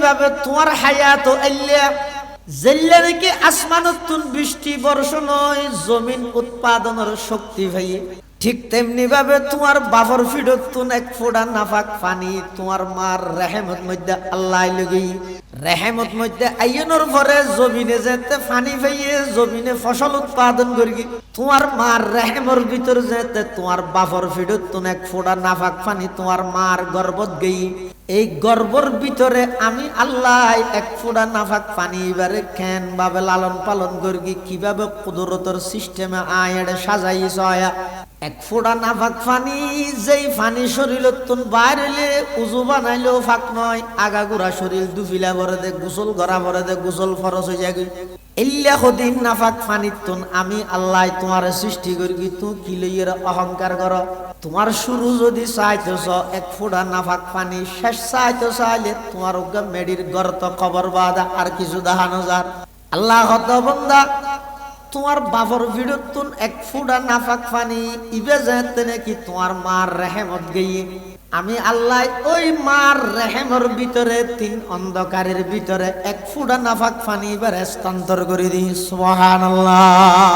ভাবে তোমার হায়াত আইলা জেল্লা নাকি আসমানতুন বৃষ্টি বর্ষণ হয় জমিন উৎপাদনের শক্তি ভাই ঠিক তেমনি ভাবে তোমার বাফর ফিডতুন এক ফোঁটা নাফাক পানি তোমার মার রেহেমত মধ্যে আল্লাহ লগি রেহেমত মধ্যে আইয়নোর পরে জমিনে যেতে পানি পাইয়ে জমিনে ফসল উৎপাদন করি তোমার মার রেহেমর ভিতর যেতে তোমার বাফর ফিডতুন এক ফোঁটা নাফাক পানি তোমার মার গর্ভত গই এই গর্ভর ভিতরে আমি আল্লাহ এক ফোঁটা নাফাক পানি এবারে কেন ভাবে লালন পালন করি কিভাবে কুদরতের সিস্টেমে আয়েড়ে সাজাইছ এক ফোঁটা নাফাক পানি যেই পানি শরীরতুন বাইর হইলে উজু বানাইলেও ফাঁক নয় আগাগোড়া শরীর দুফিলা ভরে দে গোসল করা ভরে দে গোসল ফরজ হয়ে যায় ইল্লা খদিন নাফাক পানিতুন আমি আল্লাহ তোমার সৃষ্টি করি তুই কি লইয়ের অহংকার কর তোমার শুরু যদি চাইতেছ এক ফোঁটা নাফাক পানি শেষ চাইতে চাইলে তোমার মেডির গর্ত কবর বাদা আর কিছু দেখানো যার আল্লাহ হত বন্দা তোমার বাবর ভিড়তুন এক ফোঁটা নাফাক পানি ইবে যেতে নাকি তোমার মার রেহেমত গিয়ে আমি আল্লাহ ওই মার রেহেমর ভিতরে তিন অন্ধকারের ভিতরে এক ফোঁটা নাফাক পানি এবার স্থানান্তর করে দিই সুবহানাল্লাহ।